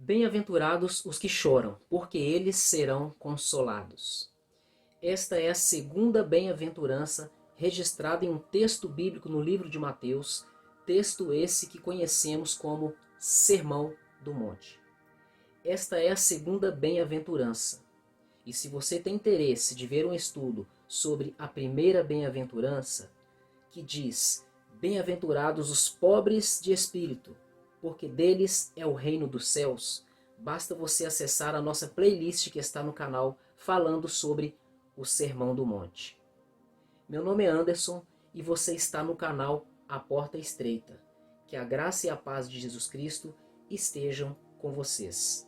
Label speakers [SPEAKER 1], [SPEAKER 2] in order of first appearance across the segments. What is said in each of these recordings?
[SPEAKER 1] Bem-aventurados os que choram, porque eles serão consolados. Esta é a segunda bem-aventurança registrada em um texto bíblico no livro de Mateus, texto esse que conhecemos como Sermão do Monte. Esta é a segunda bem-aventurança. E se você tem interesse de ver um estudo sobre a primeira bem-aventurança, que diz: Bem-aventurados os pobres de espírito, porque deles é o reino dos céus, basta você acessar a nossa playlist que está no canal falando sobre o Sermão do Monte. Meu nome é Anderson e você está no canal A Porta Estreita. Que a graça e a paz de Jesus Cristo estejam com vocês.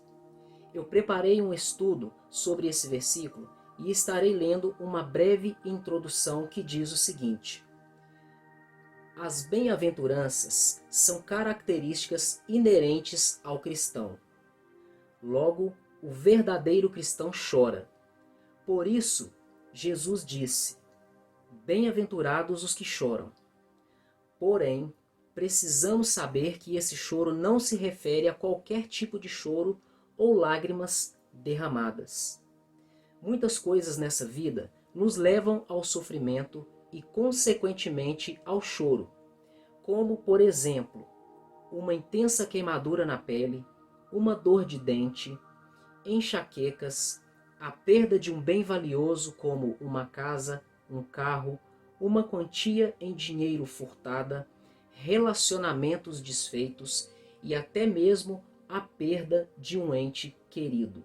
[SPEAKER 1] Eu preparei um estudo sobre esse versículo e estarei lendo uma breve introdução que diz o seguinte: as bem-aventuranças são características inerentes ao cristão. Logo, o verdadeiro cristão chora. Por isso, Jesus disse: bem-aventurados os que choram. Porém, precisamos saber que esse choro não se refere a qualquer tipo de choro ou lágrimas derramadas. Muitas coisas nessa vida nos levam ao sofrimento e, consequentemente, ao choro, como, por exemplo, uma intensa queimadura na pele, uma dor de dente, enxaquecas, a perda de um bem valioso como uma casa, um carro, uma quantia em dinheiro furtada, relacionamentos desfeitos e até mesmo a perda de um ente querido.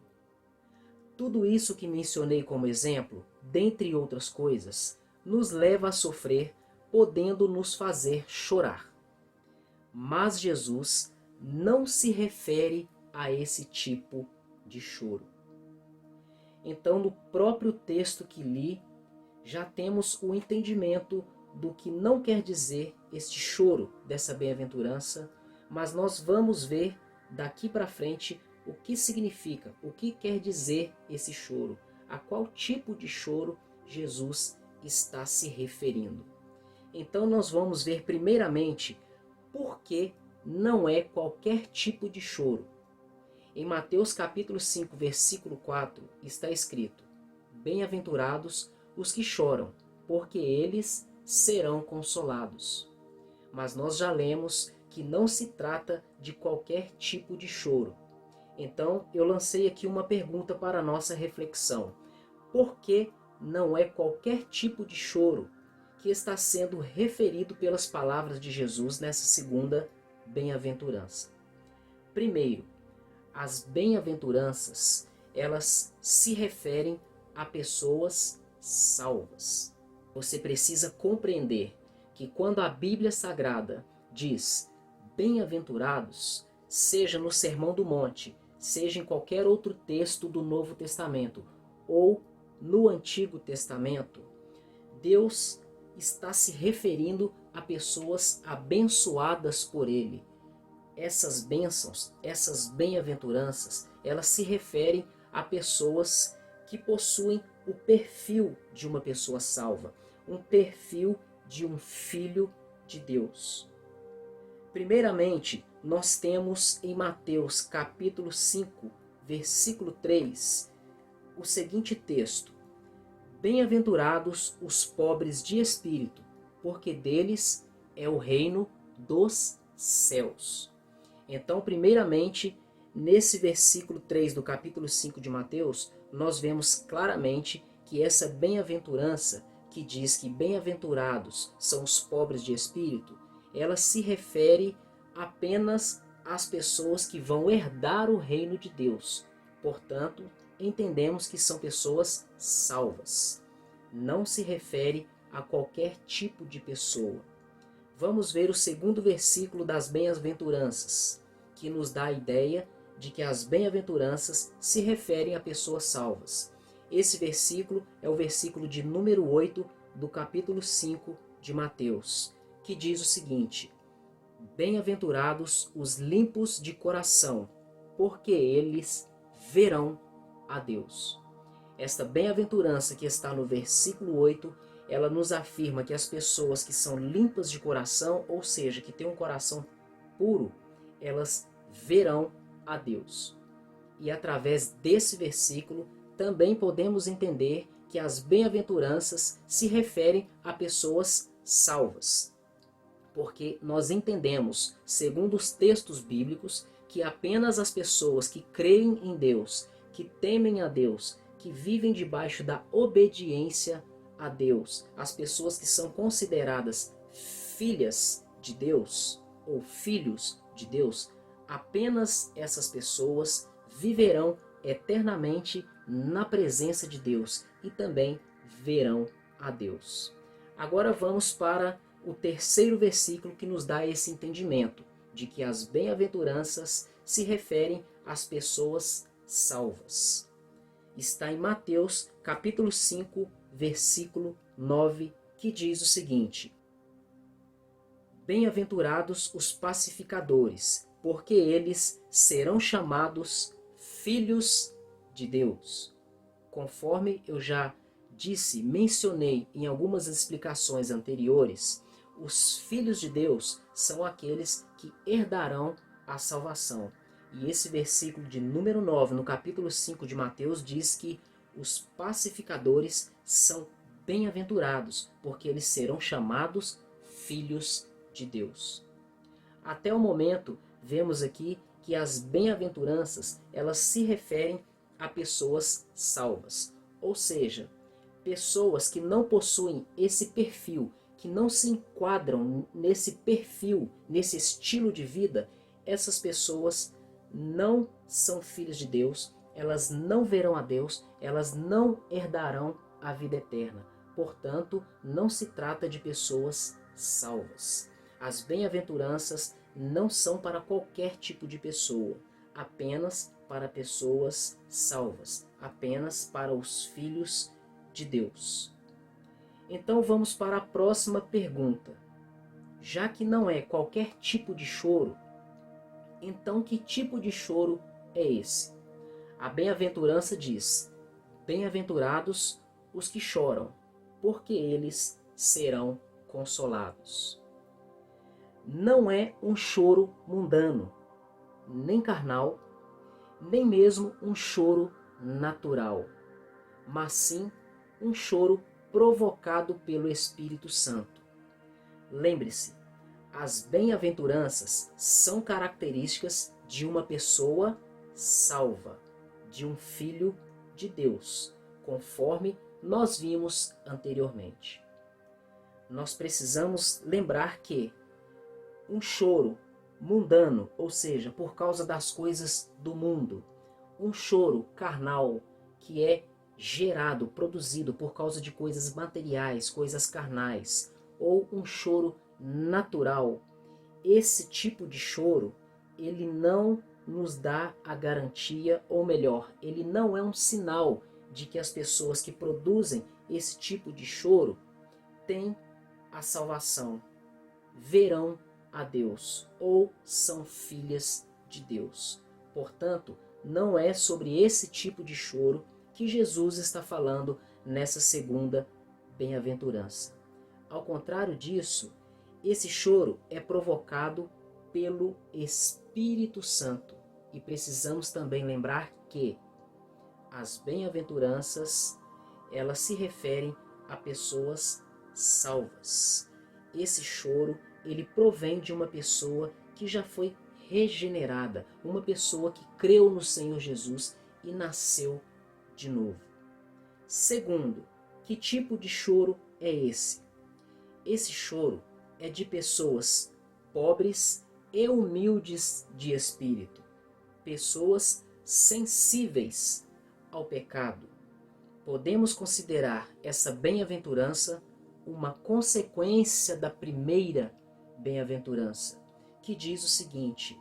[SPEAKER 1] Tudo isso que mencionei como exemplo, dentre outras coisas, nos leva a sofrer, podendo nos fazer chorar. Mas Jesus não se refere a esse tipo de choro. Então, no próprio texto que li, já temos o entendimento do que não quer dizer este choro dessa bem-aventurança, mas nós vamos ver daqui para frente o que significa, o que quer dizer esse choro, a qual tipo de choro Jesus está se referindo. Então nós vamos ver primeiramente por que não é qualquer tipo de choro. Em Mateus capítulo 5, versículo 4, está escrito: bem-aventurados os que choram, porque eles serão consolados. Mas nós já lemos que não se trata de qualquer tipo de choro. Então eu lancei aqui uma pergunta para a nossa reflexão: por que não é qualquer tipo de choro que está sendo referido pelas palavras de Jesus nessa segunda bem-aventurança? Primeiro, as bem-aventuranças, elas se referem a pessoas salvas. Você precisa compreender que quando a Bíblia Sagrada diz bem-aventurados, seja no Sermão do Monte, seja em qualquer outro texto do Novo Testamento ou no Antigo Testamento, Deus está se referindo a pessoas abençoadas por Ele. Essas bênçãos, essas bem-aventuranças, elas se referem a pessoas que possuem o perfil de uma pessoa salva, um perfil de um filho de Deus. Primeiramente, nós temos em Mateus capítulo 5, versículo 3, o seguinte texto: bem-aventurados os pobres de espírito, porque deles é o reino dos céus. Então, primeiramente, nesse versículo 3 do capítulo 5 de Mateus, nós vemos claramente que essa bem-aventurança, que diz que bem-aventurados são os pobres de espírito, ela se refere apenas às pessoas que vão herdar o reino de Deus. Portanto, entendemos que são pessoas salvas. Não se refere a qualquer tipo de pessoa. Vamos ver o segundo versículo das bem-aventuranças, que nos dá a ideia de que as bem-aventuranças se referem a pessoas salvas. Esse versículo é o versículo de número 8 do capítulo 5 de Mateus, que diz o seguinte: bem-aventurados os limpos de coração, porque eles verão a Deus. Esta bem-aventurança que está no versículo 8, ela nos afirma que as pessoas que são limpas de coração, ou seja, que têm um coração puro, elas verão a Deus. E através desse versículo também podemos entender que as bem-aventuranças se referem a pessoas salvas. Porque nós entendemos, segundo os textos bíblicos, que apenas as pessoas que creem em Deus, que temem a Deus, que vivem debaixo da obediência a Deus, as pessoas que são consideradas filhas de Deus ou filhos de Deus, apenas essas pessoas viverão eternamente na presença de Deus e também verão a Deus. Agora vamos para o terceiro versículo que nos dá esse entendimento de que as bem-aventuranças se referem às pessoas salvas. Está em Mateus capítulo 5, versículo 9, que diz o seguinte: Bem-aventurados os pacificadores, porque eles serão chamados filhos de Deus. Conforme eu já mencionei em algumas explicações anteriores, os filhos de Deus são aqueles que herdarão a salvação. E esse versículo de número 9, no capítulo 5 de Mateus, diz que os pacificadores são bem-aventurados, porque eles serão chamados filhos de Deus. Até o momento, vemos aqui que as bem-aventuranças, elas se referem a pessoas salvas. Ou seja, pessoas que não possuem esse perfil, que não se enquadram nesse perfil, nesse estilo de vida, essas pessoas não são filhos de Deus, elas não verão a Deus, elas não herdarão a vida eterna. Portanto, não se trata de pessoas salvas. As bem-aventuranças não são para qualquer tipo de pessoa, apenas para pessoas salvas, apenas para os filhos de Deus. Então vamos para a próxima pergunta. Já que não é qualquer tipo de choro, então que tipo de choro é esse? A bem-aventurança diz: Bem-aventurados os que choram, porque eles serão consolados. Não é um choro mundano, nem carnal, nem mesmo um choro natural, mas sim um choro provocado pelo Espírito Santo. Lembre-se, as bem-aventuranças são características de uma pessoa salva, de um filho de Deus, conforme nós vimos anteriormente. Nós precisamos lembrar que um choro mundano, ou seja, por causa das coisas do mundo, um choro carnal, que é gerado, produzido por causa de coisas materiais, coisas carnais, ou um choro natural, esse tipo de choro, ele não nos dá a garantia, ou melhor, ele não é um sinal de que as pessoas que produzem esse tipo de choro têm a salvação, verão a Deus ou são filhas de Deus. Portanto, não é sobre esse tipo de choro que Jesus está falando nessa segunda bem-aventurança. Ao contrário disso, esse choro é provocado pelo Espírito Santo. E precisamos também lembrar que as bem-aventuranças, elas se referem a pessoas salvas. Esse choro, ele provém de uma pessoa que já foi regenerada, uma pessoa que creu no Senhor Jesus e nasceu de novo. Segundo, que tipo de choro é esse? Esse choro é de pessoas pobres e humildes de espírito, pessoas sensíveis ao pecado. Podemos considerar essa bem-aventurança uma consequência da primeira bem-aventurança, que diz o seguinte: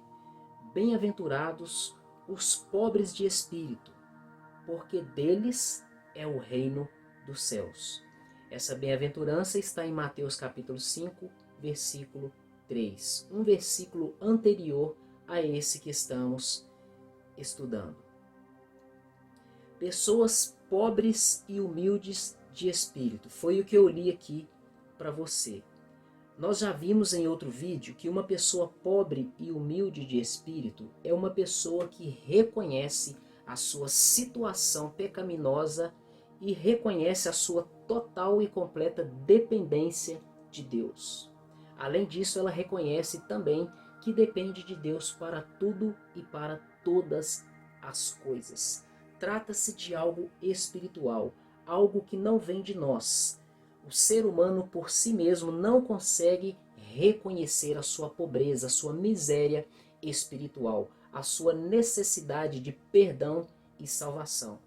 [SPEAKER 1] Bem-aventurados os pobres de espírito, porque deles é o reino dos céus. Essa bem-aventurança está em Mateus capítulo 5, versículo 3, um versículo anterior a esse que estamos estudando. Pessoas pobres e humildes de espírito, foi o que eu li aqui para você. Nós já vimos em outro vídeo que uma pessoa pobre e humilde de espírito é uma pessoa que reconhece a sua situação pecaminosa e reconhece a sua total e completa dependência de Deus. Além disso, ela reconhece também que depende de Deus para tudo e para todas as coisas. Trata-se de algo espiritual, algo que não vem de nós. O ser humano por si mesmo não consegue reconhecer a sua pobreza, a sua miséria espiritual, a sua necessidade de perdão e salvação.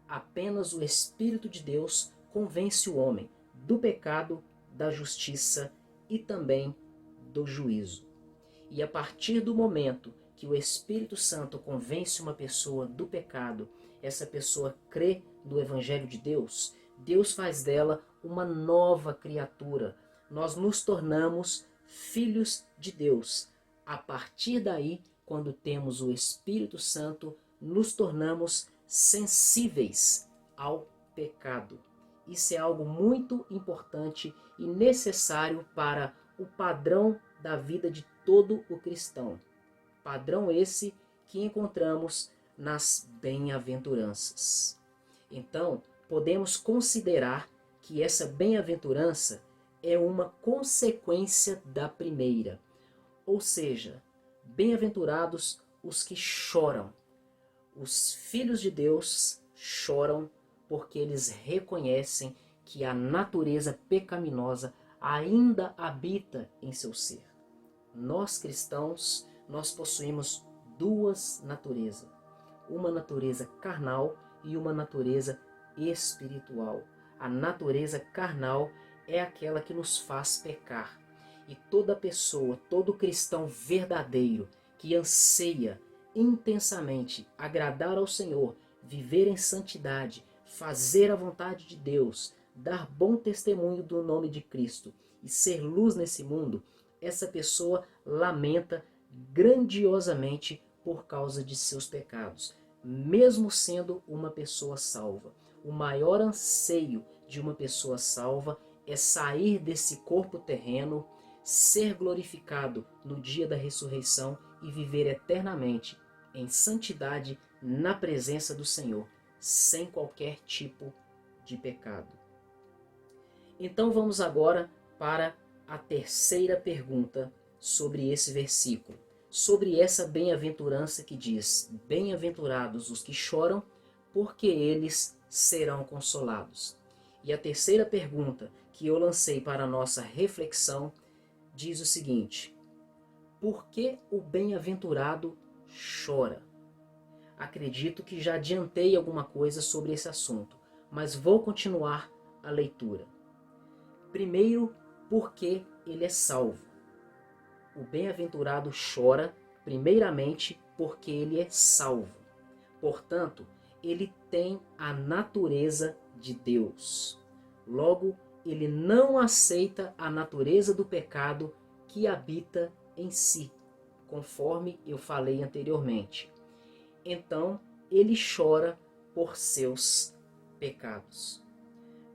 [SPEAKER 1] Apenas o Espírito de Deus convence o homem do pecado, da justiça e também do juízo. E a partir do momento que o Espírito Santo convence uma pessoa do pecado, essa pessoa crê no Evangelho de Deus, Deus faz dela uma nova criatura. Nós nos tornamos filhos de Deus. A partir daí, quando temos o Espírito Santo, nos tornamos sensíveis ao pecado. Isso é algo muito importante e necessário para o padrão da vida de todo o cristão. Padrão esse que encontramos nas bem-aventuranças. Então, podemos considerar que essa bem-aventurança é uma consequência da primeira. Ou seja, bem-aventurados os que choram. Os filhos de Deus choram porque eles reconhecem que a natureza pecaminosa ainda habita em seu ser. Nós cristãos, nós possuímos duas naturezas. Uma natureza carnal e uma natureza espiritual. A natureza carnal é aquela que nos faz pecar. E toda pessoa, todo cristão verdadeiro que anseia intensamente agradar ao Senhor, viver em santidade, fazer a vontade de Deus, dar bom testemunho do nome de Cristo e ser luz nesse mundo, essa pessoa lamenta grandiosamente por causa de seus pecados, mesmo sendo uma pessoa salva. O maior anseio de uma pessoa salva é sair desse corpo terreno, ser glorificado no dia da ressurreição e viver eternamente em santidade na presença do Senhor, sem qualquer tipo de pecado. Então vamos agora para a terceira pergunta sobre esse versículo, sobre essa bem-aventurança que diz: bem-aventurados os que choram, porque eles serão consolados. E a terceira pergunta que eu lancei para a nossa reflexão diz o seguinte: por que o bem-aventurado chora? Acredito que já adiantei alguma coisa sobre esse assunto, mas vou continuar a leitura. Primeiro, porque ele é salvo. O bem-aventurado chora, primeiramente, porque ele é salvo. Portanto, ele tem a natureza de Deus. Logo, ele não aceita a natureza do pecado que habita em si, conforme eu falei anteriormente. Então, ele chora por seus pecados.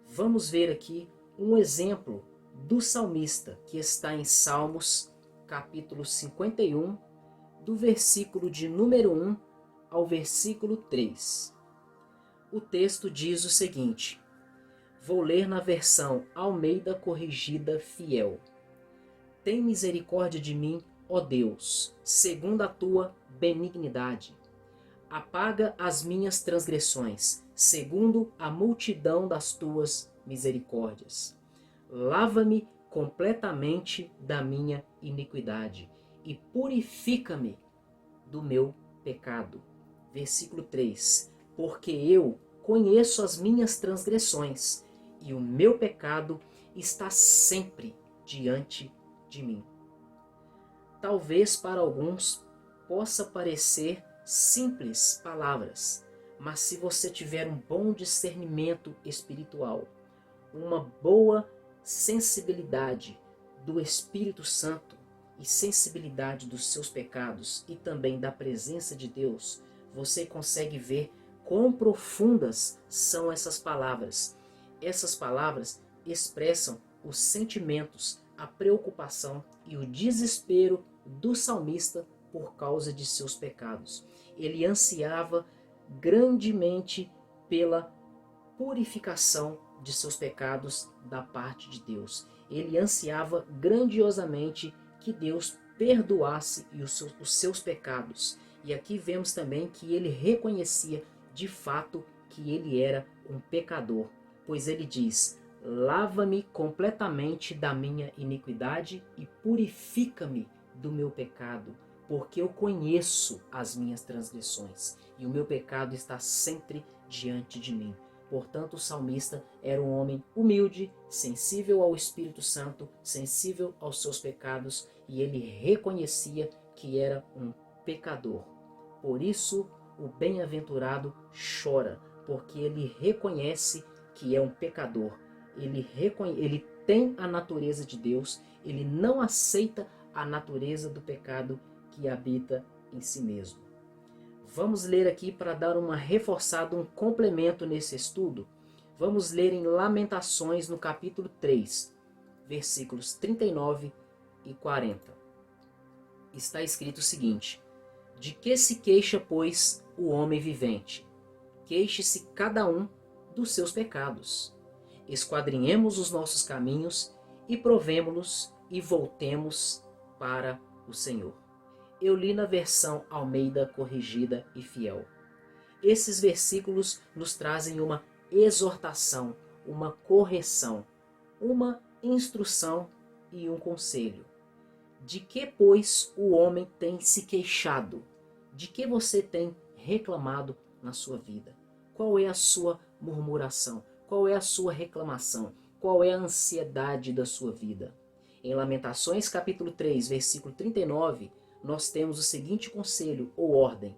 [SPEAKER 1] Vamos ver aqui um exemplo do salmista, que está em Salmos, capítulo 51, do versículo de número 1 ao versículo 3. O texto diz o seguinte: vou ler na versão Almeida Corrigida Fiel. Tem misericórdia de mim, ó Deus, segundo a tua benignidade. Apaga as minhas transgressões, segundo a multidão das tuas misericórdias. Lava-me completamente da minha iniquidade e purifica-me do meu pecado. Versículo 3. Porque eu conheço as minhas transgressões e o meu pecado está sempre diante de mim. Talvez para alguns possa parecer simples palavras, mas se você tiver um bom discernimento espiritual, uma boa sensibilidade do Espírito Santo e sensibilidade dos seus pecados e também da presença de Deus, você consegue ver quão profundas são essas palavras. Essas palavras expressam os sentimentos, a preocupação e o desespero do salmista por causa de seus pecados. Ele ansiava grandemente pela purificação de seus pecados da parte de Deus. Ele ansiava grandiosamente que Deus perdoasse os seus pecados. E aqui vemos também que ele reconhecia de fato que ele era um pecador, pois ele diz: lava-me completamente da minha iniquidade e purifica-me do meu pecado, porque eu conheço as minhas transgressões e o meu pecado está sempre diante de mim. Portanto, o salmista era um homem humilde, sensível ao Espírito Santo, sensível aos seus pecados, e ele reconhecia que era um pecador. Por isso, o bem-aventurado chora, porque ele reconhece que é um pecador. Ele tem a natureza de Deus, ele não aceita a natureza do pecado que habita em si mesmo. Vamos ler aqui para dar uma reforçada, um complemento nesse estudo. Vamos ler em Lamentações, no capítulo 3, versículos 39 e 40. Está escrito o seguinte: de que se queixa, pois, o homem vivente? Queixe-se cada um dos seus pecados. Esquadrinhemos os nossos caminhos e provemo-los e voltemos para o Senhor. Eu li na versão Almeida Corrigida e Fiel. Esses versículos nos trazem uma exortação, uma correção, uma instrução e um conselho. De que, pois, o homem tem se queixado? De que você tem reclamado na sua vida? Qual é a sua murmuração? Qual é a sua reclamação? Qual é a ansiedade da sua vida? Em Lamentações capítulo 3, versículo 39, nós temos o seguinte conselho ou ordem: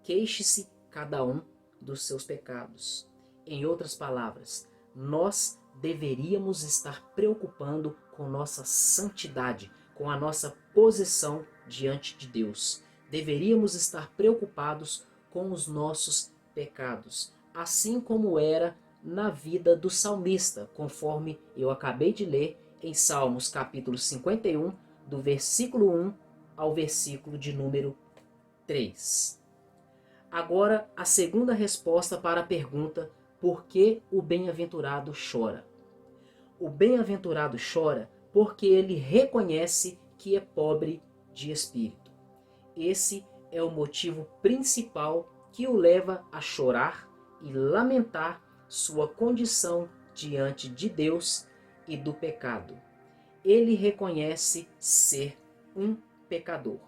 [SPEAKER 1] queixe-se cada um dos seus pecados. Em outras palavras, nós deveríamos estar preocupando com nossa santidade, com a nossa posição diante de Deus. Deveríamos estar preocupados com os nossos pecados, assim como era na vida do salmista, conforme eu acabei de ler em Salmos capítulo 51, do versículo 1 ao versículo de número 3. Agora, a segunda resposta para a pergunta: por que o bem-aventurado chora? O bem-aventurado chora porque ele reconhece que é pobre de espírito. Esse é o motivo principal que o leva a chorar e lamentar sua condição diante de Deus e do pecado. Ele reconhece ser um pecador.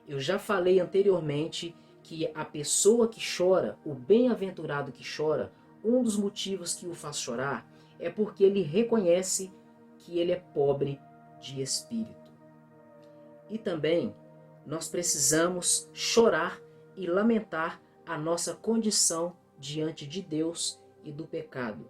[SPEAKER 1] Eu já falei anteriormente que a pessoa que chora, o bem-aventurado que chora, um dos motivos que o faz chorar é porque ele reconhece que ele é pobre de espírito. E também nós precisamos chorar e lamentar a nossa condição diante de Deus e do pecado.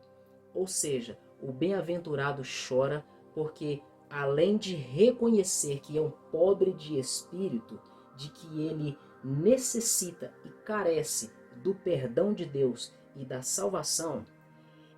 [SPEAKER 1] Ou seja, o bem-aventurado chora porque, além de reconhecer que é um pobre de espírito, de que ele necessita e carece do perdão de Deus e da salvação,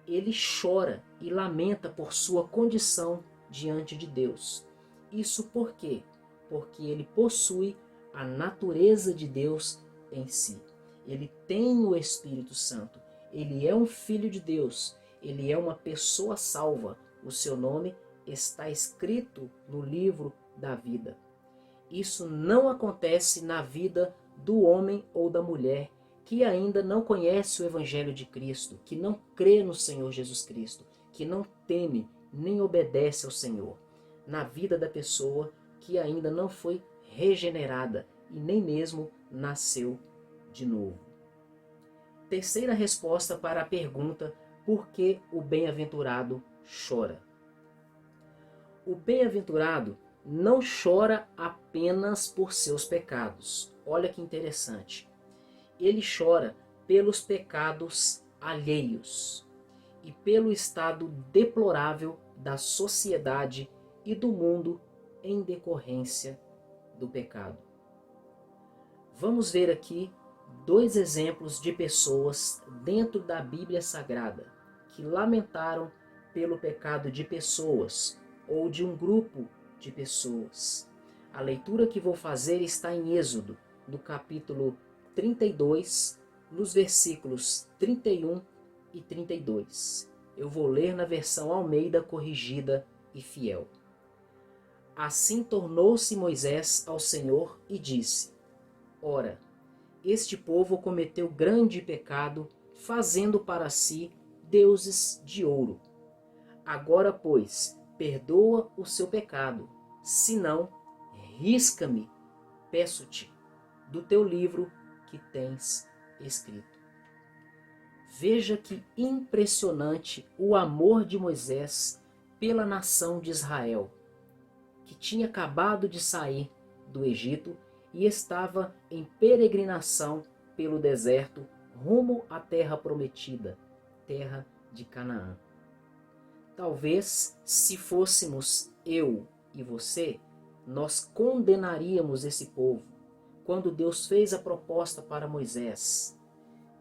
[SPEAKER 1] ele chora e lamenta por sua condição diante de Deus. Isso por quê? Porque ele possui a natureza de Deus em si. Ele tem o Espírito Santo. Ele é um filho de Deus. Ele é uma pessoa salva. O seu nome está escrito no livro da vida. Isso não acontece na vida do homem ou da mulher que ainda não conhece o Evangelho de Cristo, que não crê no Senhor Jesus Cristo, que não teme nem obedece ao Senhor. Na vida da pessoa que ainda não foi regenerada e nem mesmo nasceu de novo. Terceira resposta para a pergunta: por que o bem-aventurado chora? O bem-aventurado não chora apenas por seus pecados. Olha que interessante. Ele chora pelos pecados alheios e pelo estado deplorável da sociedade e do mundo em decorrência do pecado. Vamos ver aqui dois exemplos de pessoas dentro da Bíblia Sagrada que lamentaram pelo pecado de pessoas ou de um grupo de pessoas. A leitura que vou fazer está em Êxodo, no capítulo 32, nos versículos 31 e 32. Eu vou ler na versão Almeida corrigida e fiel. Assim tornou-se Moisés ao Senhor e disse: Ora, este povo cometeu grande pecado, fazendo para si deuses de ouro. Agora, pois, perdoa o seu pecado, senão, risca-me, peço-te, do teu livro que tens escrito. Veja que impressionante o amor de Moisés pela nação de Israel, que tinha acabado de sair do Egito e estava em peregrinação pelo deserto rumo à terra prometida, terra de Canaã. Talvez, se fôssemos eu e você, nós condenaríamos esse povo quando Deus fez a proposta para Moisés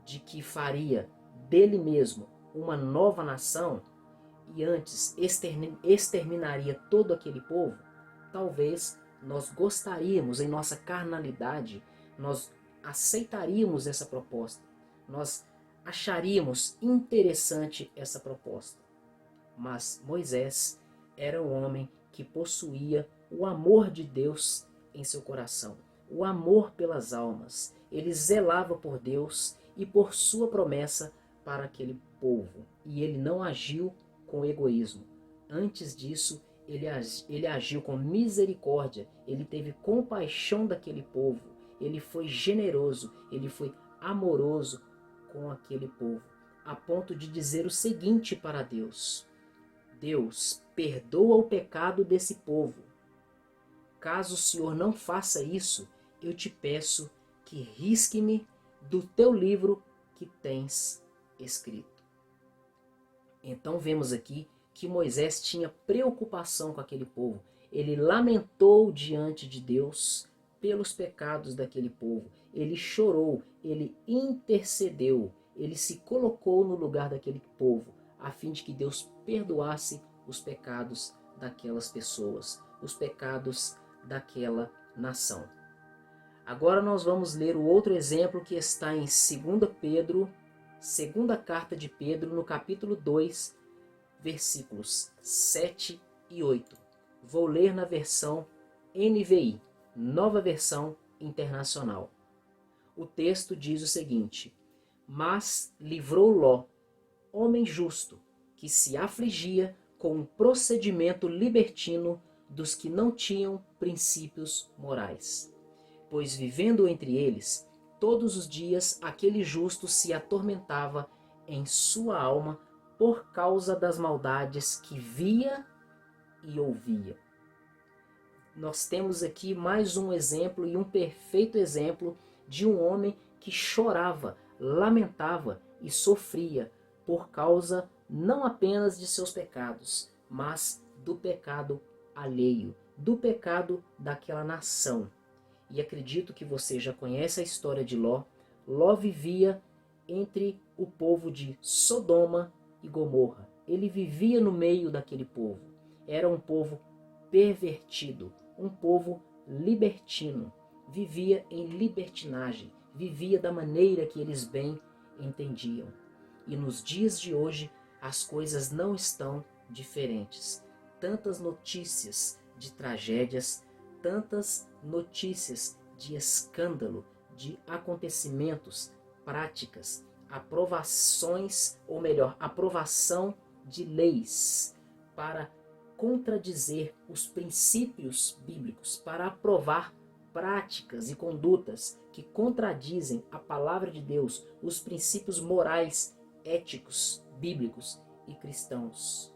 [SPEAKER 1] de que faria dele mesmo uma nova nação e antes exterminaria todo aquele povo. Talvez nós gostaríamos, em nossa carnalidade, nós aceitaríamos essa proposta, nós acharíamos interessante essa proposta. Mas Moisés era um homem que possuía o amor de Deus em seu coração, o amor pelas almas. Ele zelava por Deus e por sua promessa para aquele povo. E ele não agiu com egoísmo. Antes disso, ele agiu com misericórdia. Ele teve compaixão daquele povo. Ele foi generoso, ele foi amoroso com aquele povo, a ponto de dizer o seguinte para Deus: Deus, perdoa o pecado desse povo. Caso o Senhor não faça isso, eu te peço que risque-me do teu livro que tens escrito. Então vemos aqui que Moisés tinha preocupação com aquele povo. Ele lamentou diante de Deus pelos pecados daquele povo. Ele chorou, ele intercedeu, ele se colocou no lugar daquele povo, a fim de que Deus perdoasse os pecados daquelas pessoas, os pecados daquela nação. Agora nós vamos ler o outro exemplo que está em 2 Pedro, segunda carta de Pedro, no capítulo 2, versículos 7 e 8. Vou ler na versão NVI, Nova Versão Internacional. O texto diz o seguinte: Mas livrou Ló, homem justo, que se afligia com um procedimento libertino dos que não tinham princípios morais. Pois vivendo entre eles, todos os dias aquele justo se atormentava em sua alma por causa das maldades que via e ouvia. Nós temos aqui mais um exemplo e um perfeito exemplo de um homem que chorava, lamentava e sofria por causa não apenas de seus pecados, mas do pecado alheio, do pecado daquela nação. E acredito que você já conhece a história de Ló. Ló vivia entre o povo de Sodoma e Gomorra. Ele vivia no meio daquele povo. Era um povo pervertido, um povo libertino. Vivia em libertinagem, vivia da maneira que eles bem entendiam. E nos dias de hoje as coisas não estão diferentes. Tantas notícias de tragédias, tantas notícias de escândalo, de acontecimentos, práticas, aprovações, ou melhor, aprovação de leis para contradizer os princípios bíblicos, para aprovar práticas e condutas que contradizem a palavra de Deus, os princípios morais, éticos, bíblicos e cristãos.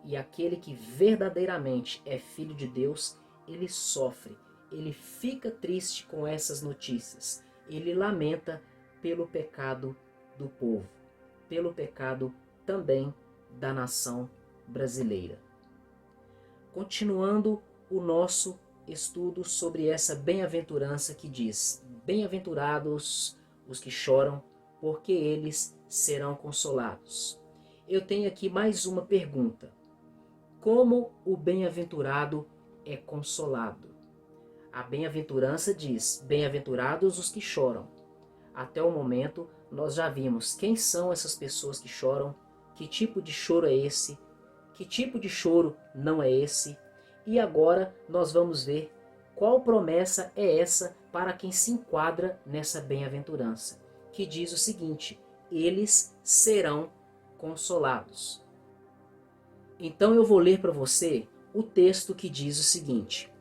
[SPEAKER 1] E aquele que verdadeiramente é filho de Deus, ele sofre, ele fica triste com essas notícias, ele lamenta pelo pecado do povo, pelo pecado também da nação brasileira. Continuando o nosso estudo sobre essa bem-aventurança que diz: Bem-aventurados os que choram, porque eles serão consolados. Eu tenho aqui mais uma pergunta. Como o bem-aventurado é consolado? A bem-aventurança diz: Bem-aventurados os que choram. Até o momento, nós já vimos quem são essas pessoas que choram, que tipo de choro é esse, que tipo de choro não é esse, e agora nós vamos ver qual promessa é essa para quem se enquadra nessa bem-aventurança, que diz o seguinte: eles serão consolados. Então eu vou ler para você o texto que diz o seguinte: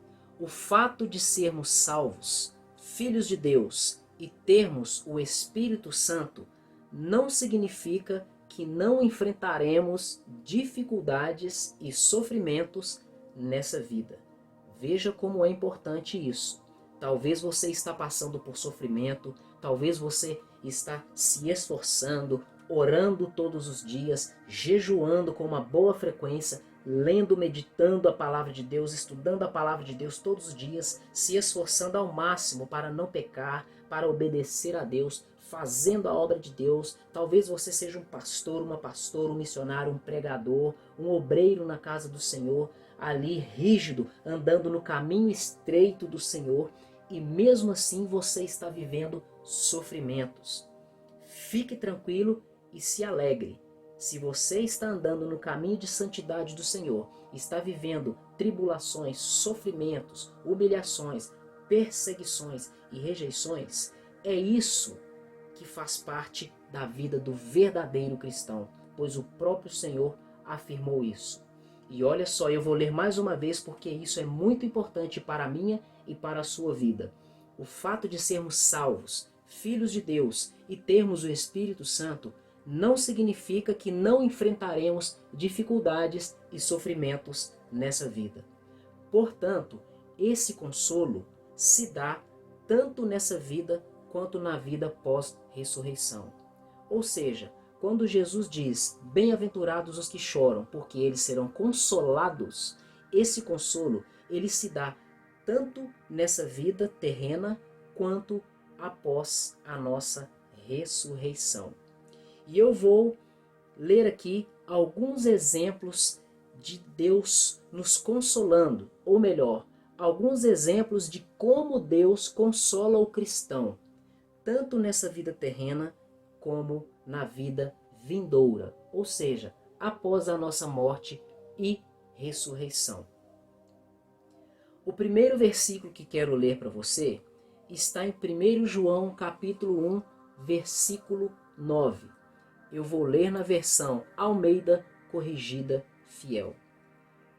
[SPEAKER 1] o fato de sermos salvos, filhos de Deus, e termos o Espírito Santo, não significa que não enfrentaremos dificuldades e sofrimentos nessa vida. Veja como é importante isso. Talvez você está passando por sofrimento, talvez você está se esforçando, orando todos os dias, jejuando com uma boa frequência, lendo, meditando a palavra de Deus, estudando a palavra de Deus todos os dias, se esforçando ao máximo para não pecar, para obedecer a Deus, fazendo a obra de Deus. Talvez você seja um pastor, uma pastora, um missionário, um pregador, um obreiro na casa do Senhor, ali rígido, andando no caminho estreito do Senhor, e mesmo assim você está vivendo sofrimentos. Fique tranquilo e se alegre. Se você está andando no caminho de santidade do Senhor, está vivendo tribulações, sofrimentos, humilhações, perseguições e rejeições, é isso que faz parte da vida do verdadeiro cristão, pois o próprio Senhor afirmou isso. E olha só, eu vou ler mais uma vez porque isso é muito importante para a minha e para a sua vida. O fato de sermos salvos, filhos de Deus, e termos o Espírito Santo não significa que não enfrentaremos dificuldades e sofrimentos nessa vida. Portanto, esse consolo se dá tanto nessa vida quanto na vida pós-ressurreição. Ou seja, quando Jesus diz: bem-aventurados os que choram, porque eles serão consolados, esse consolo ele se dá tanto nessa vida terrena quanto após a nossa ressurreição. E eu vou ler aqui alguns exemplos de Deus nos consolando, ou melhor, alguns exemplos de como Deus consola o cristão, tanto nessa vida terrena como na vida vindoura, ou seja, após a nossa morte e ressurreição. O primeiro versículo que quero ler para você está em 1 João capítulo 1, versículo 9. Eu vou ler na versão Almeida Corrigida Fiel.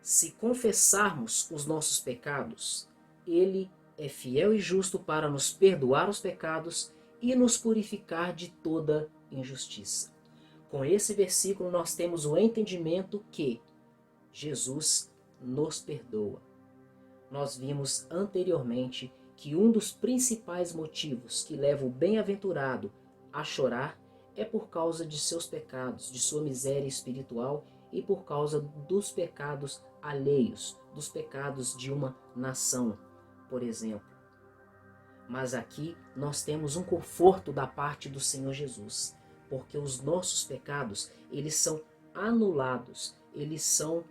[SPEAKER 1] Se confessarmos os nossos pecados, Ele é fiel e justo para nos perdoar os pecados e nos purificar de toda injustiça. Com esse versículo nós temos o entendimento que Jesus nos perdoa. Nós vimos anteriormente que um dos principais motivos que leva o bem-aventurado a chorar é por causa de seus pecados, de sua miséria espiritual e por causa dos pecados alheios, dos pecados de uma nação, por exemplo. Mas aqui nós temos um conforto da parte do Senhor Jesus, porque os nossos pecados, eles são anulados, eles são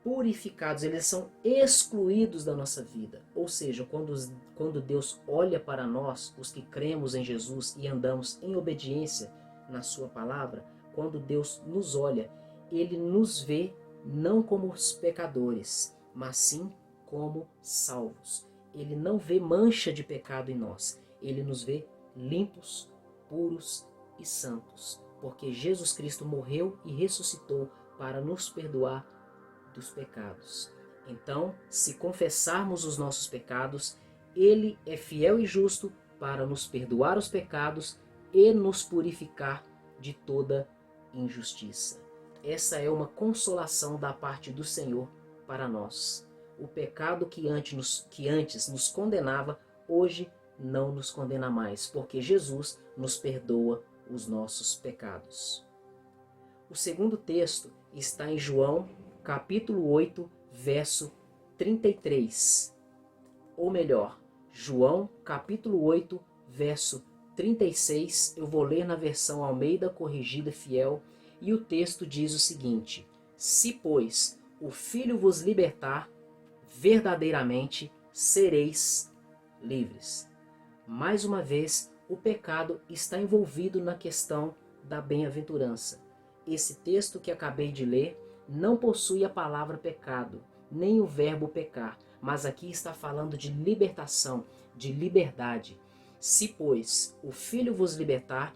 [SPEAKER 1] purificados, eles são excluídos da nossa vida. Ou seja, quando Deus olha para nós, os que cremos em Jesus e andamos em obediência na sua palavra, quando Deus nos olha, Ele nos vê não como os pecadores, mas sim como salvos. Ele não vê mancha de pecado em nós, Ele nos vê limpos, puros e santos, porque Jesus Cristo morreu e ressuscitou para nos perdoar dos pecados. Então, se confessarmos os nossos pecados, Ele é fiel e justo para nos perdoar os pecados e nos purificar de toda injustiça. Essa é uma consolação da parte do Senhor para nós. O pecado que antes nos condenava, hoje não nos condena mais, porque Jesus nos perdoa os nossos pecados. O segundo texto está em João, capítulo 8, verso 33. Ou melhor, João, capítulo 8, verso 36. Eu vou ler na versão Almeida Corrigida Fiel, e o texto diz o seguinte: se, pois, o Filho vos libertar, verdadeiramente sereis livres. Mais uma vez, o pecado está envolvido na questão da bem-aventurança. Esse texto que acabei de ler não possui a palavra pecado, nem o verbo pecar, mas aqui está falando de libertação, de liberdade. Se, pois, o Filho vos libertar,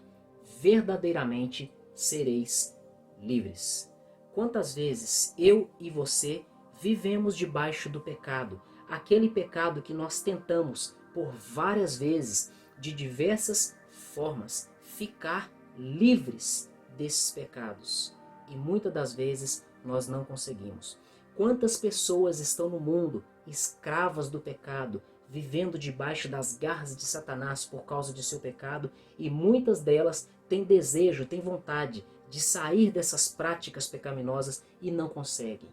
[SPEAKER 1] verdadeiramente sereis livres. Quantas vezes eu e você vivemos debaixo do pecado, aquele pecado que nós tentamos por várias vezes, de diversas formas, ficar livres desses pecados. E muitas das vezes nós não conseguimos. Quantas pessoas estão no mundo escravas do pecado, vivendo debaixo das garras de Satanás por causa de seu pecado, e muitas delas têm desejo, têm vontade de sair dessas práticas pecaminosas e não conseguem.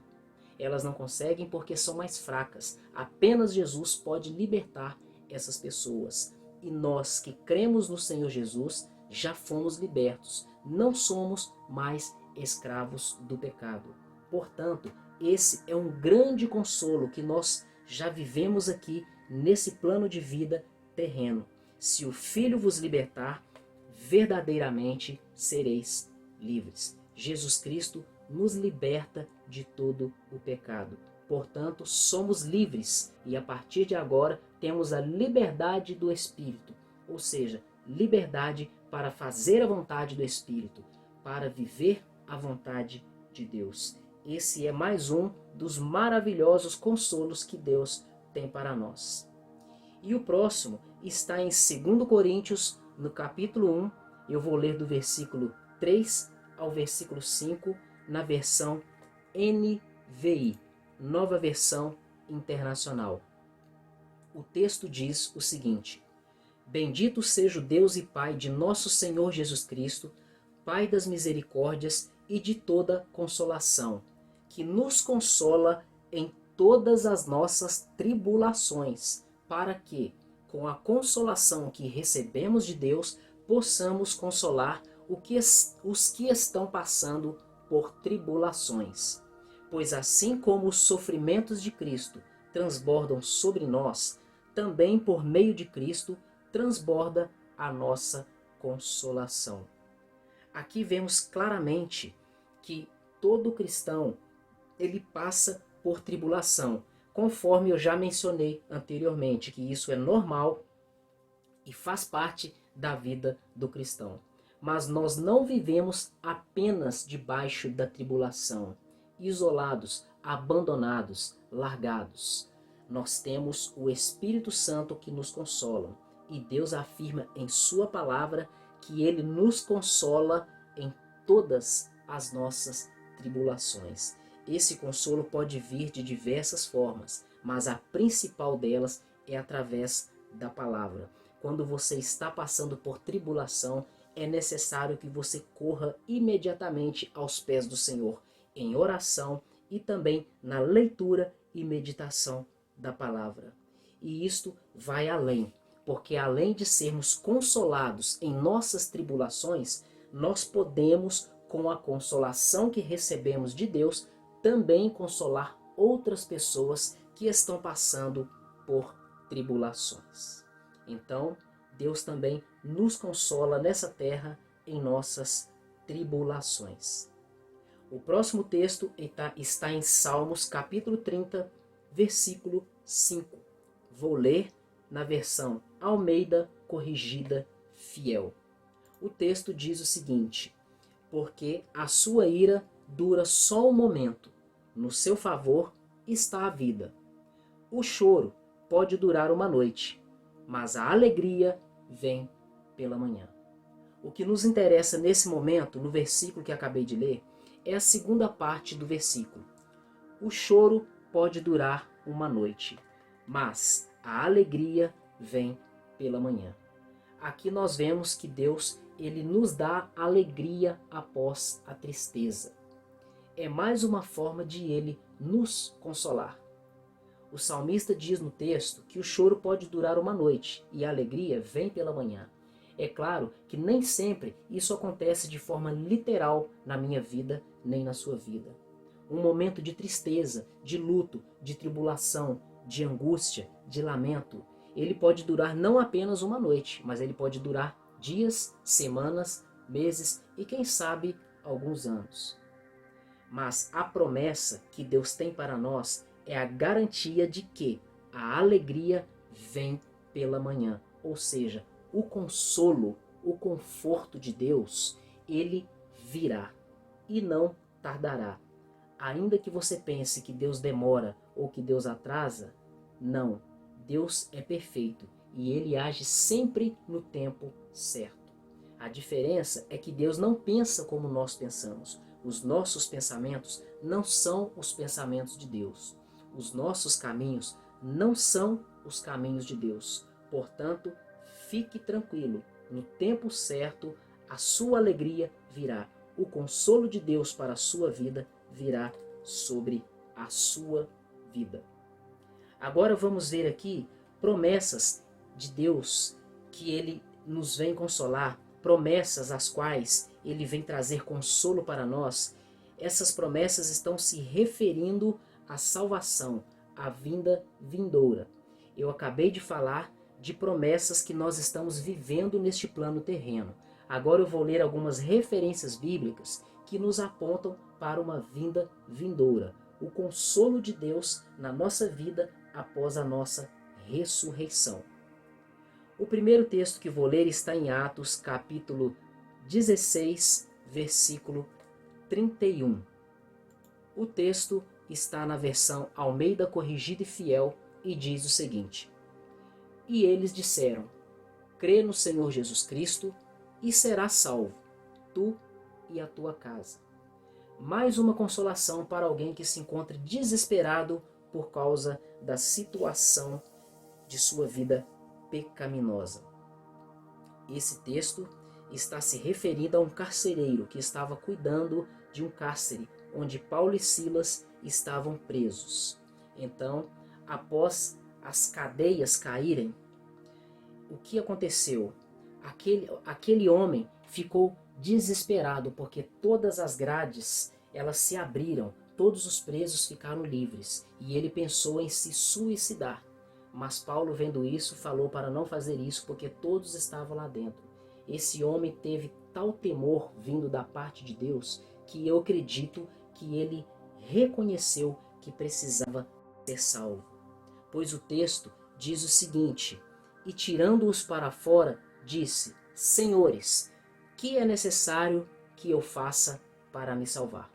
[SPEAKER 1] Elas não conseguem porque são mais fracas. Apenas Jesus pode libertar essas pessoas. E nós que cremos no Senhor Jesus já fomos libertos. Não somos mais escravos do pecado. Portanto, esse é um grande consolo que nós já vivemos aqui nesse plano de vida terreno. Se o Filho vos libertar, verdadeiramente sereis livres. Jesus Cristo nos liberta de todo o pecado. Portanto, somos livres e a partir de agora temos a liberdade do Espírito, ou seja, liberdade para fazer a vontade do Espírito, para viver a vontade de Deus. Esse é mais um dos maravilhosos consolos que Deus tem para nós. E o próximo está em 2 Coríntios, no capítulo 1, eu vou ler do versículo 3 ao versículo 5, na versão NVI, Nova Versão Internacional. O texto diz o seguinte: Bendito seja o Deus e Pai de nosso Senhor Jesus Cristo, Pai das misericórdias e de toda consolação, que nos consola em todas as nossas tribulações, para que, com a consolação que recebemos de Deus, possamos consolar os que estão passando por tribulações. Pois assim como os sofrimentos de Cristo transbordam sobre nós, também por meio de Cristo transborda a nossa consolação. Aqui vemos claramente que todo cristão ele passa por tribulação, conforme eu já mencionei anteriormente, que isso é normal e faz parte da vida do cristão. Mas nós não vivemos apenas debaixo da tribulação, isolados, abandonados, largados. Nós temos o Espírito Santo que nos consola, e Deus afirma em sua palavra que ele nos consola em todas as nossas tribulações. Esse consolo pode vir de diversas formas, mas a principal delas é através da palavra. Quando você está passando por tribulação, é necessário que você corra imediatamente aos pés do Senhor, em oração e também na leitura e meditação da palavra. E isto vai além, porque além de sermos consolados em nossas tribulações, nós podemos, com a consolação que recebemos de Deus, também consolar outras pessoas que estão passando por tribulações. Então, Deus também nos consola nessa terra em nossas tribulações. O próximo texto está em Salmos capítulo 30, versículo 5. Vou ler na versão Almeida Corrigida Fiel. O texto diz o seguinte: porque a sua ira dura só um momento, no seu favor está a vida. O choro pode durar uma noite, mas a alegria vem pela manhã. O que nos interessa nesse momento, no versículo que acabei de ler, é a segunda parte do versículo. O choro pode durar uma noite, mas a alegria vem pela manhã. Aqui nós vemos que Deus ele nos dá alegria após a tristeza. É mais uma forma de ele nos consolar. O salmista diz no texto que o choro pode durar uma noite e a alegria vem pela manhã. É claro que nem sempre isso acontece de forma literal na minha vida, nem na sua vida. Um momento de tristeza, de luto, de tribulação, de angústia, de lamento, ele pode durar não apenas uma noite, mas ele pode durar dias, semanas, meses e quem sabe alguns anos. Mas a promessa que Deus tem para nós é a garantia de que a alegria vem pela manhã, ou seja, o consolo, o conforto de Deus, ele virá e não tardará. Ainda que você pense que Deus demora ou que Deus atrasa, não. Deus é perfeito e ele age sempre no tempo certo. A diferença é que Deus não pensa como nós pensamos. Os nossos pensamentos não são os pensamentos de Deus. Os nossos caminhos não são os caminhos de Deus. Portanto, fique tranquilo. No tempo certo, a sua alegria virá. O consolo de Deus para a sua vida virá sobre a sua vida. Agora vamos ver aqui promessas de Deus que ele nos vem consolar, promessas as quais ele vem trazer consolo para nós. Essas promessas estão se referindo à salvação, à vinda vindoura. Eu acabei de falar de promessas que nós estamos vivendo neste plano terreno. Agora eu vou ler algumas referências bíblicas que nos apontam para uma vinda vindoura, o consolo de Deus na nossa vida após a nossa ressurreição. O primeiro texto que vou ler está em Atos, capítulo 16, versículo 31. O texto está na versão Almeida Corrigida e Fiel e diz o seguinte: E eles disseram: Crê no Senhor Jesus Cristo e serás salvo, tu e a tua casa. Mais uma consolação para alguém que se encontre desesperado por causa da situação de sua vida pecaminosa. Esse texto está se referindo a um carcereiro que estava cuidando de um cárcere onde Paulo e Silas estavam presos. Então, após as cadeias caírem, o que aconteceu? Aquele homem ficou desesperado porque todas as grades elas se abriram, todos os presos ficaram livres e ele pensou em se suicidar. Mas Paulo, vendo isso, falou para não fazer isso porque todos estavam lá dentro. Esse homem teve tal temor vindo da parte de Deus que eu acredito que ele reconheceu que precisava ser salvo. Pois o texto diz o seguinte: E tirando-os para fora, disse: Senhores, que é necessário que eu faça para me salvar?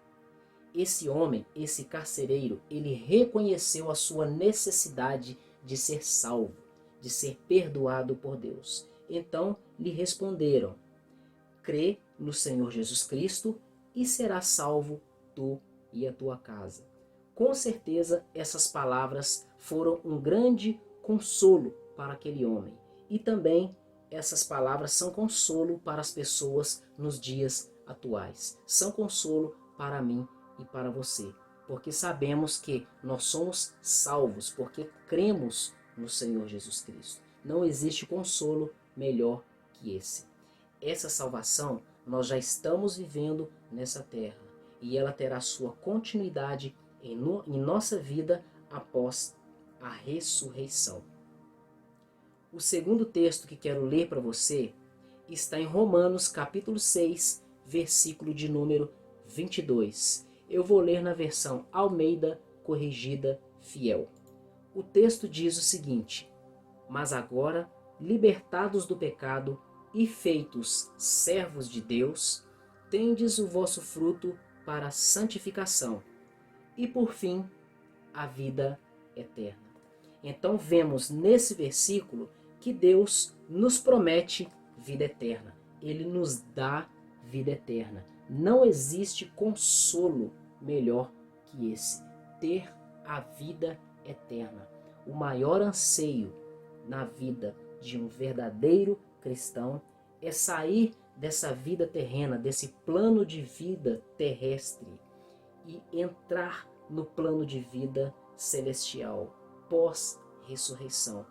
[SPEAKER 1] Esse homem, esse carcereiro, ele reconheceu a sua necessidade de ser salvo, de ser perdoado por Deus. Então lhe responderam: Crê no Senhor Jesus Cristo e serás salvo tu e a tua casa. Com certeza essas palavras foram um grande consolo para aquele homem. E também essas palavras são consolo para as pessoas nos dias atuais. São consolo para mim e para você. Porque sabemos que nós somos salvos, porque cremos no Senhor Jesus Cristo. Não existe consolo melhor que esse. Essa salvação nós já estamos vivendo nessa terra. E ela terá sua continuidade em nossa vida após a ressurreição. O segundo texto que quero ler para você está em Romanos capítulo 6, versículo de número 22. Eu vou ler na versão Almeida Corrigida Fiel. O texto diz o seguinte: Mas agora, libertados do pecado e feitos servos de Deus, tendes o vosso fruto para a santificação e, por fim, a vida eterna. Então vemos nesse versículo que Deus nos promete vida eterna. Ele nos dá vida eterna. Não existe consolo melhor que esse, ter a vida eterna. O maior anseio na vida de um verdadeiro cristão é sair dessa vida terrena, desse plano de vida terrestre e entrar no plano de vida celestial, pós-ressurreição,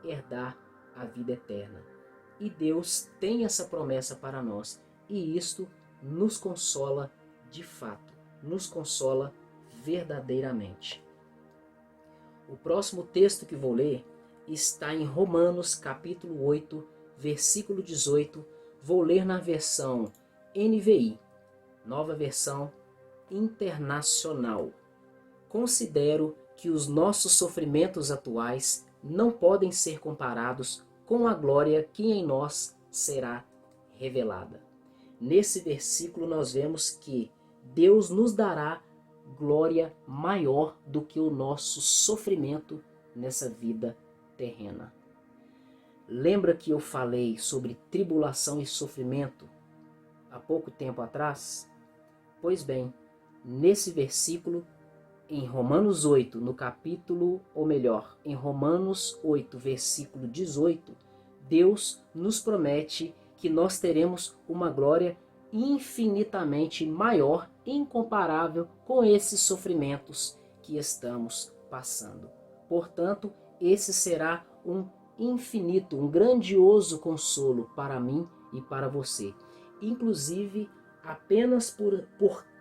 [SPEAKER 1] herdar a vida eterna. E Deus tem essa promessa para nós, e isto nos consola de fato, nos consola verdadeiramente. O próximo texto que vou ler está em Romanos capítulo 8, versículo 18. Vou ler na versão NVI, Nova Versão Internacional. Considero que os nossos sofrimentos atuais não podem ser comparados com a glória que em nós será revelada. Nesse versículo nós vemos que Deus nos dará glória maior do que o nosso sofrimento nessa vida terrena. Lembra que eu falei sobre tribulação e sofrimento há pouco tempo atrás? Pois bem, nesse versículo, em Romanos 8, no capítulo, ou melhor, em Romanos 8, versículo 18, Deus nos promete que nós teremos uma glória infinitamente maior, incomparável com esses sofrimentos que estamos passando. Portanto, esse será um infinito, um grandioso consolo para mim e para você. Inclusive, apenas por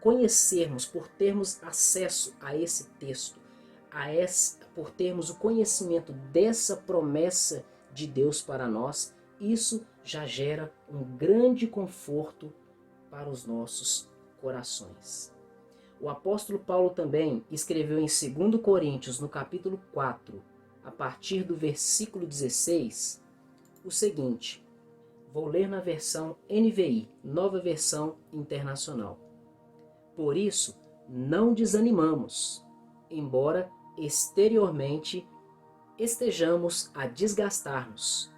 [SPEAKER 1] conhecermos, por termos acesso a esse texto, por termos o conhecimento dessa promessa de Deus para nós, isso já gera um grande conforto para os nossos corações. O apóstolo Paulo também escreveu em 2 Coríntios, no capítulo 4, a partir do versículo 16, o seguinte. Vou ler na versão NVI, Nova Versão Internacional. Por isso, não desanimamos, embora exteriormente estejamos a desgastar-nos.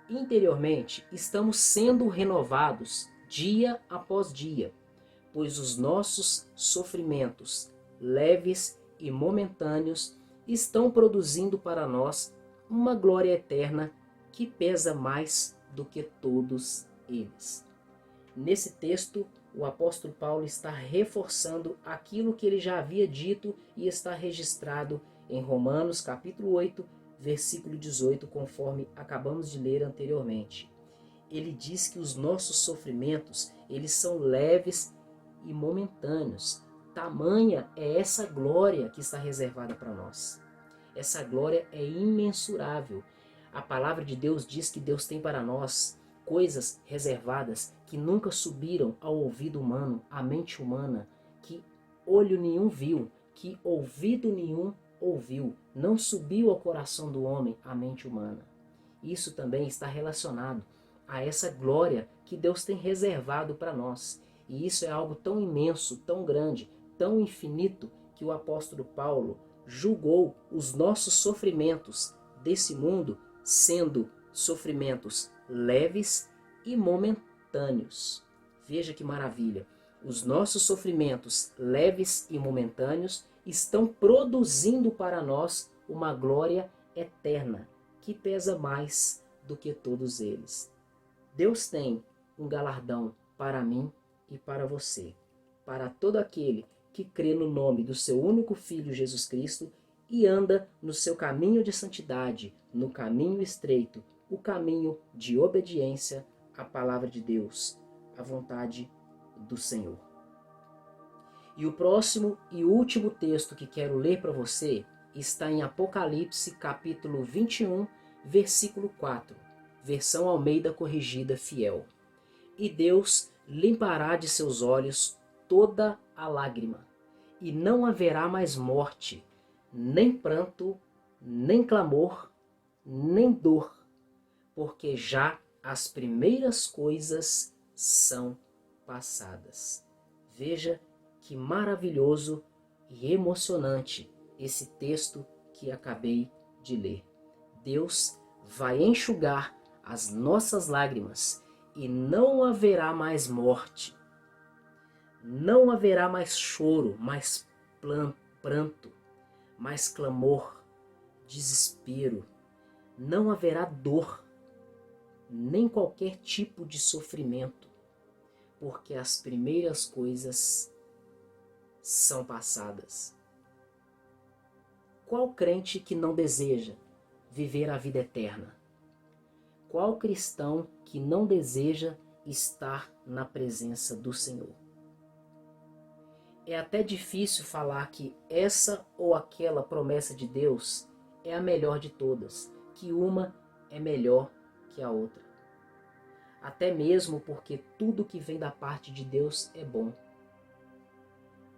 [SPEAKER 1] Interiormente, estamos sendo renovados dia após dia, pois os nossos sofrimentos, leves e momentâneos, estão produzindo para nós uma glória eterna que pesa mais do que todos eles. Nesse texto, o apóstolo Paulo está reforçando aquilo que ele já havia dito e está registrado em Romanos capítulo 8, versículo 18, conforme acabamos de ler anteriormente. Ele diz que os nossos sofrimentos, eles são leves e momentâneos. Tamanha é essa glória que está reservada para nós. Essa glória é imensurável. A palavra de Deus diz que Deus tem para nós coisas reservadas que nunca subiram ao ouvido humano, à mente humana, que olho nenhum viu, que ouvido nenhum ouviu, não subiu ao coração do homem, à mente humana. Isso também está relacionado a essa glória que Deus tem reservado para nós. E isso é algo tão imenso, tão grande, tão infinito, que o apóstolo Paulo julgou os nossos sofrimentos desse mundo sendo sofrimentos leves e momentâneos. Veja que maravilha! Os nossos sofrimentos leves e momentâneos estão produzindo para nós uma glória eterna que pesa mais do que todos eles. Deus tem um galardão para mim e para você, para todo aquele que crê no nome do seu único Filho Jesus Cristo e anda no seu caminho de santidade, no caminho estreito, o caminho de obediência à palavra de Deus, à vontade do Senhor. E o próximo e último texto que quero ler para você está em Apocalipse capítulo 21, versículo 4, versão Almeida Corrigida Fiel. E Deus limpará de seus olhos toda a lágrima, e não haverá mais morte, nem pranto, nem clamor, nem dor, porque já as primeiras coisas são passadas. Veja que maravilhoso e emocionante esse texto que acabei de ler. Deus vai enxugar as nossas lágrimas e não haverá mais morte, não haverá mais choro, mais pranto, mais clamor, desespero, não haverá dor, nem qualquer tipo de sofrimento, porque as primeiras coisas são passadas. Qual crente que não deseja viver a vida eterna? Qual cristão que não deseja estar na presença do Senhor? É até difícil falar que essa ou aquela promessa de Deus é a melhor de todas, que uma é melhor que a outra. Até mesmo porque tudo que vem da parte de Deus é bom.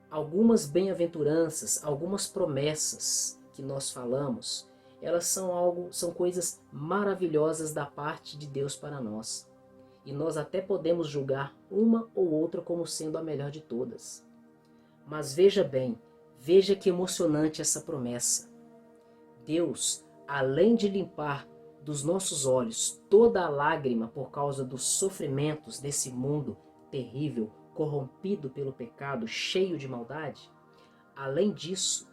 [SPEAKER 1] Algumas bem-aventuranças, algumas promessas que nós falamos, elas são coisas maravilhosas da parte de Deus para nós. E nós até podemos julgar uma ou outra como sendo a melhor de todas. Mas veja bem, veja que emocionante essa promessa. Deus, além de limpar dos nossos olhos toda a lágrima por causa dos sofrimentos desse mundo terrível, corrompido pelo pecado, cheio de maldade, além disso,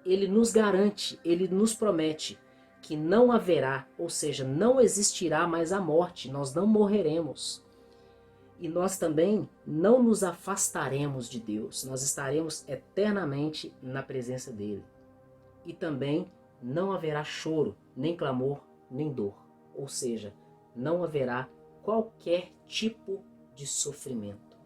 [SPEAKER 1] Ele nos garante, Ele nos promete que não haverá, ou seja, não existirá mais a morte, nós não morreremos. E nós também não nos afastaremos de Deus, nós estaremos eternamente na presença dEle. E também não haverá choro, nem clamor, nem dor. Ou seja, não haverá qualquer tipo de sofrimento.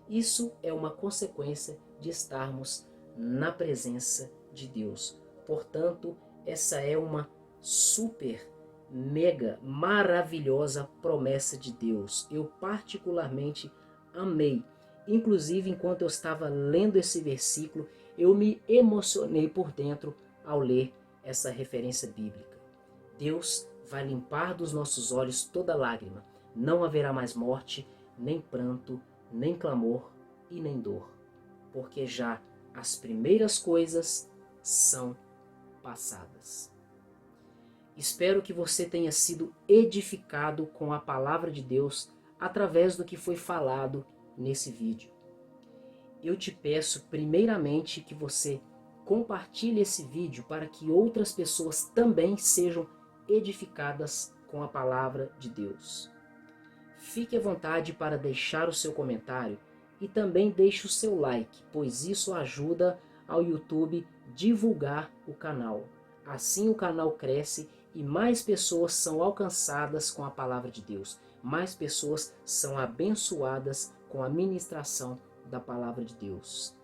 [SPEAKER 1] Isso é uma consequência de estarmos na presença de Deus. Portanto, essa é uma super, mega, maravilhosa promessa de Deus. Eu particularmente amei. Inclusive, enquanto eu estava lendo esse versículo, eu me emocionei por dentro ao ler essa referência bíblica. Deus vai limpar dos nossos olhos toda lágrima. Não haverá mais morte, nem pranto, nem clamor e nem dor, porque já as primeiras coisas são passadas. Espero que você tenha sido edificado com a palavra de Deus através do que foi falado nesse vídeo. Eu te peço primeiramente que você compartilhe esse vídeo para que outras pessoas também sejam edificadas com a palavra de Deus. Fique à vontade para deixar o seu comentário e também deixe o seu like, pois isso ajuda ao YouTube divulgar o canal. Assim o canal cresce e mais pessoas são alcançadas com a palavra de Deus. Mais pessoas são abençoadas com a ministração da palavra de Deus.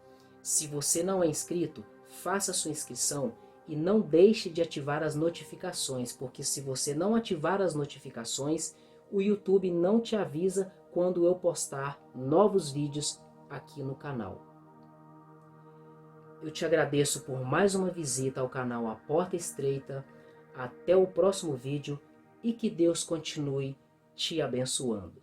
[SPEAKER 1] Se você não é inscrito, faça sua inscrição e não deixe de ativar as notificações, porque se você não ativar as notificações, o YouTube não te avisa quando eu postar novos vídeos aqui no canal. Eu te agradeço por mais uma visita ao canal A Porta Estreita. Até o próximo vídeo e que Deus continue te abençoando.